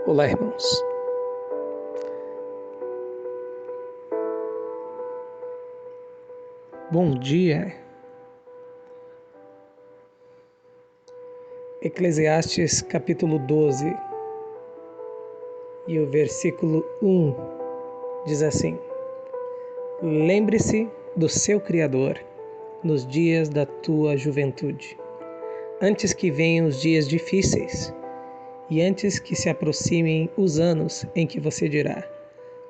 Olá, irmãos. Bom dia. Eclesiastes capítulo 12 e o versículo 1 diz assim: Lembre-se do seu Criador nos dias da tua juventude, antes que venham os dias difíceis e antes que se aproximem os anos em que você dirá: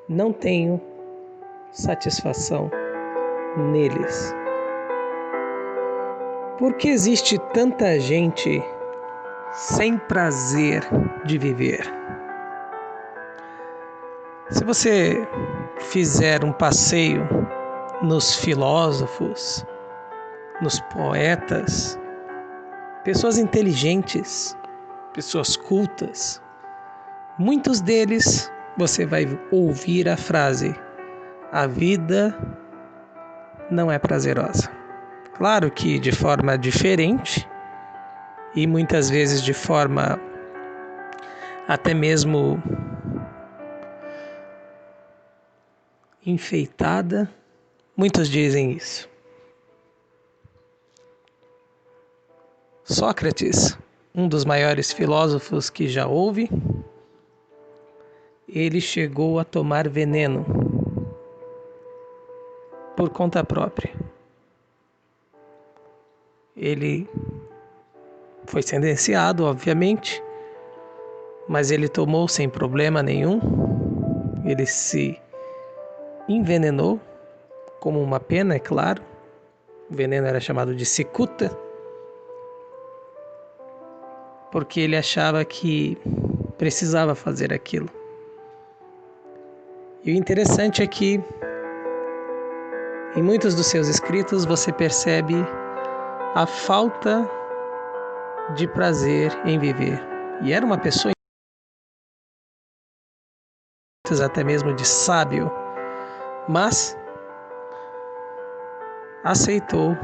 não tenho satisfação neles. Por que existe tanta gente sem prazer de viver? Se você fizer um passeio nos filósofos, nos poetas, pessoas inteligentes, pessoas cultas, muitos deles você vai ouvir a frase: a vida não é prazerosa. Claro que de forma diferente e muitas vezes de forma até mesmo enfeitada, muitos dizem isso. Sócrates, um dos maiores filósofos que já houve, ele chegou a tomar veneno por conta própria. Ele foi sentenciado, obviamente, mas ele tomou sem problema nenhum. Ele se envenenou, como uma pena, é claro. O veneno era chamado de cicuta, porque ele achava que precisava fazer aquilo. E o interessante é que em muitos dos seus escritos você percebe a falta de prazer em viver. E era uma pessoa até mesmo de sábio, mas aceitou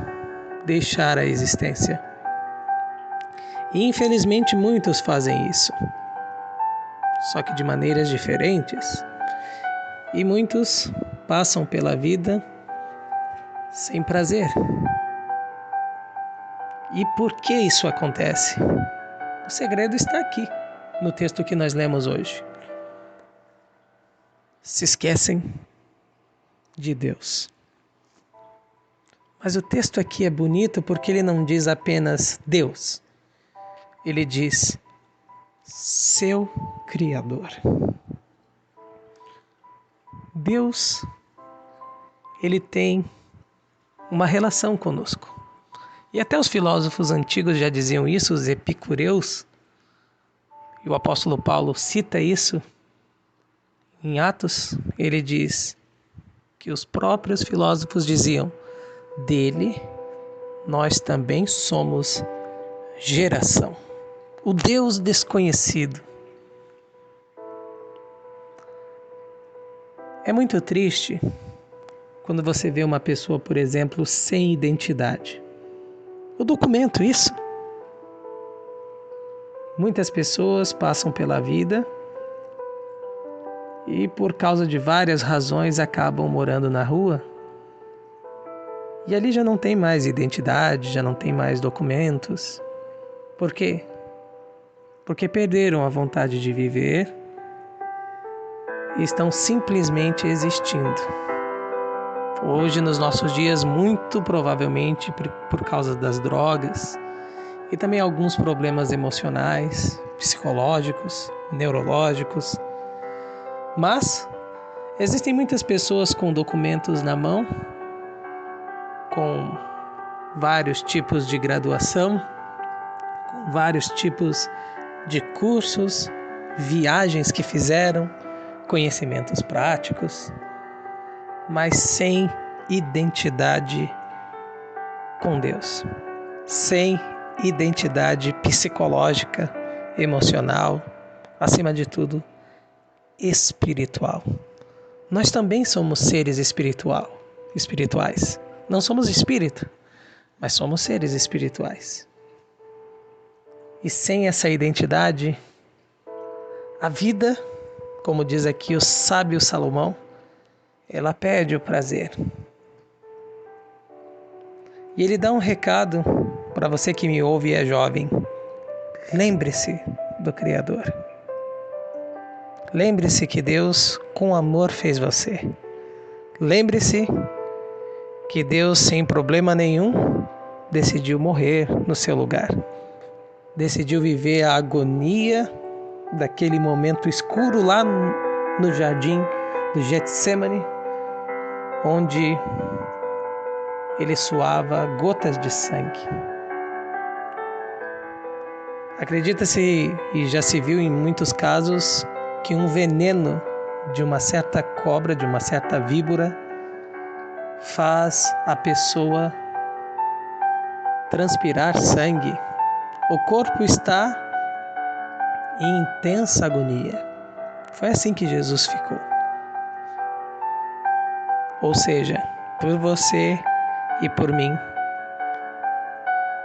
deixar a existência. E infelizmente muitos fazem isso, só que de maneiras diferentes. E muitos passam pela vida sem prazer. E por que isso acontece? O segredo está aqui, no texto que nós lemos hoje. Se esquecem de Deus. Mas o texto aqui é bonito porque ele não diz apenas Deus. Ele diz seu Criador. Deus, ele tem uma relação conosco. E até os filósofos antigos já diziam isso, os epicureus. E o apóstolo Paulo cita isso em Atos. Ele diz que os próprios filósofos diziam: dele nós também somos geração. O Deus desconhecido. É muito triste quando você vê uma pessoa, por exemplo, sem identidade. O documento, isso. Muitas pessoas passam pela vida e por causa de várias razões acabam morando na rua. E ali já não tem mais identidade, já não tem mais documentos. Por quê? Porque perderam a vontade de viver e estão simplesmente existindo. Hoje, nos nossos dias, muito provavelmente por causa das drogas e também alguns problemas emocionais, psicológicos, neurológicos. Mas existem muitas pessoas com documentos na mão, com vários tipos de graduação, com vários tipos de cursos, viagens que fizeram, conhecimentos práticos, mas sem identidade com Deus, sem identidade psicológica, emocional, acima de tudo, espiritual. Nós também somos seres espirituais. Não somos espírito, mas somos seres espirituais. E sem essa identidade, A vida, como diz aqui o sábio Salomão, ela perde o prazer. E ele dá um recado para você que me ouve e é jovem. Lembre-se do Criador. Lembre-se que Deus, com amor, fez você. Lembre-se que Deus, sem problema nenhum, decidiu morrer no seu lugar. Decidiu viver a agonia daquele momento escuro lá no jardim do Getsemane, onde ele suava gotas de sangue. Acredita-se, e já se viu em muitos casos, que um veneno de uma certa cobra, de uma certa víbora, faz a pessoa transpirar sangue. O corpo está em intensa agonia. Foi assim que Jesus ficou. Ou seja, por você e por mim,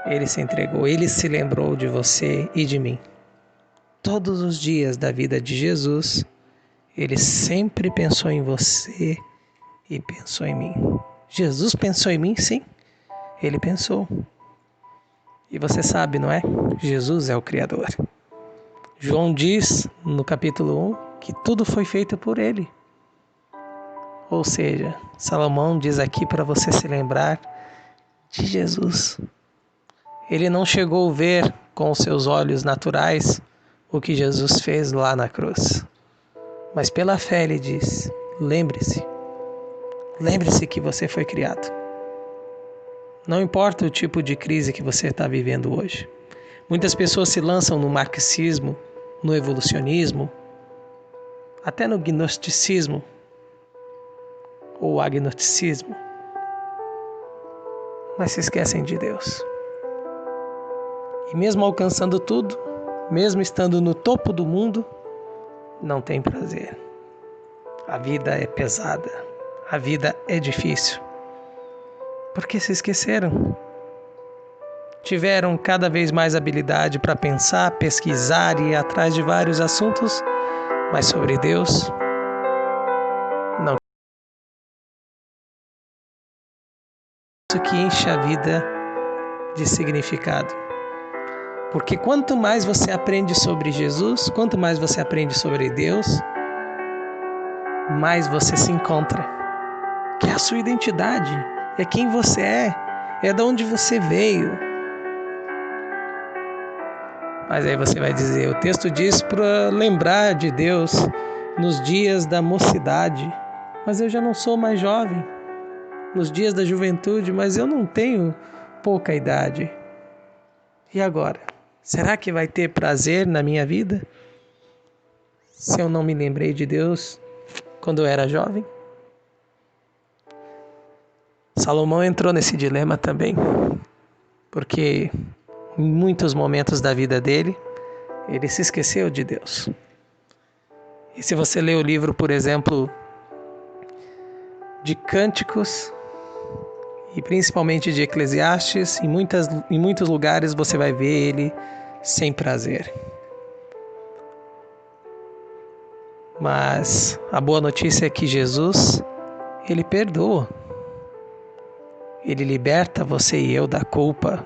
Ele se entregou, Ele se lembrou de você e de mim. Todos os dias da vida de Jesus, Ele sempre pensou em você e pensou em mim. Jesus pensou em mim, sim, Ele pensou. E você sabe, não é? Jesus é o Criador. João diz no capítulo 1 que tudo foi feito por Ele. Ou seja, Salomão diz aqui para você se lembrar de Jesus. Ele não chegou a ver com os seus olhos naturais o que Jesus fez lá na cruz. Mas pela fé ele diz, lembre-se que você foi criado. Não importa o tipo de crise que você está vivendo hoje. Muitas pessoas se lançam no marxismo, no evolucionismo, até no gnosticismo ou agnosticismo, mas se esquecem de Deus. E mesmo alcançando tudo, mesmo estando no topo do mundo, não tem prazer. A vida é pesada, a vida é difícil. Porque se esqueceram. Tiveram cada vez mais habilidade para pensar, pesquisar e ir atrás de vários assuntos, mas sobre Deus, não. Isso que enche a vida de significado. Porque quanto mais você aprende sobre Jesus, quanto mais você aprende sobre Deus, mais você se encontra. Que é a sua identidade, é quem você é de onde você veio. Mas aí você vai dizer, o texto diz para lembrar de Deus nos dias da mocidade. Mas eu já não sou mais jovem. Nos dias da juventude, mas eu não tenho pouca idade. E agora? Será que vai ter prazer na minha vida? Se eu não me lembrei de Deus quando eu era jovem? Salomão entrou nesse dilema também, porque em muitos momentos da vida dele, ele se esqueceu de Deus. E se você ler o livro, por exemplo, de Cânticos, e principalmente de Eclesiastes, em muitos lugares você vai ver ele sem prazer. Mas a boa notícia é que Jesus, ele perdoa. Ele liberta você e eu da culpa.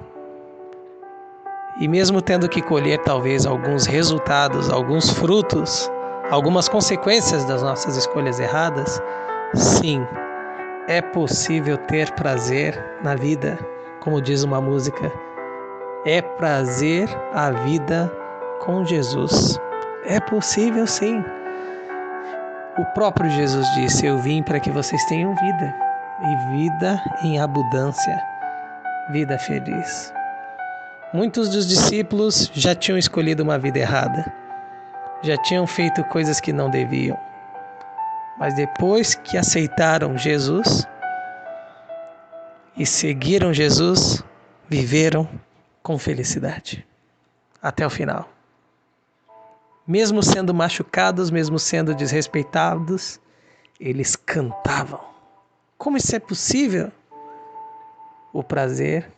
E mesmo tendo que colher talvez alguns resultados, alguns frutos, algumas consequências das nossas escolhas erradas, sim, é possível ter prazer na vida, como diz uma música. É prazer a vida com Jesus. É possível, sim. O próprio Jesus disse, eu vim para que vocês tenham vida, e vida em abundância, vida feliz. Muitos dos discípulos já tinham escolhido uma vida errada, já tinham feito coisas que não deviam. Mas depois que aceitaram Jesus e seguiram Jesus, viveram com felicidade até o final. Mesmo sendo machucados, mesmo sendo desrespeitados, eles cantavam. Como isso é possível? O prazer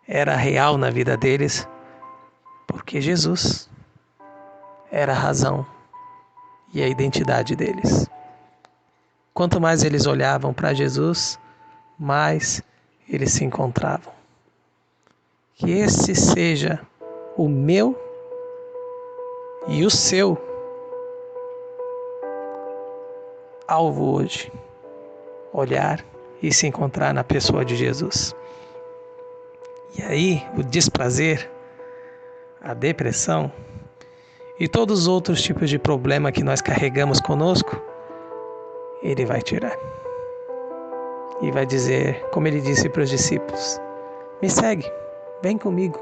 era real na vida deles, porque Jesus era a razão e a identidade deles. Quanto mais eles olhavam para Jesus, mais eles se encontravam. Que esse seja o meu e o seu alvo hoje. Olhar e se encontrar na pessoa de Jesus. E aí, o desprazer, a depressão e todos os outros tipos de problema que nós carregamos conosco, Ele vai tirar. E vai dizer, como Ele disse para os discípulos: me segue, vem comigo.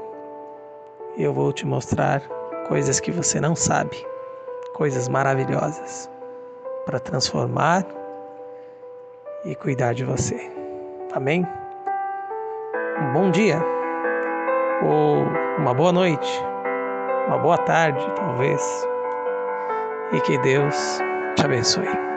Eu vou te mostrar coisas que você não sabe, coisas maravilhosas para transformar e cuidar de você. Amém? Um bom dia, ou uma boa noite, uma boa tarde, talvez, e que Deus te abençoe.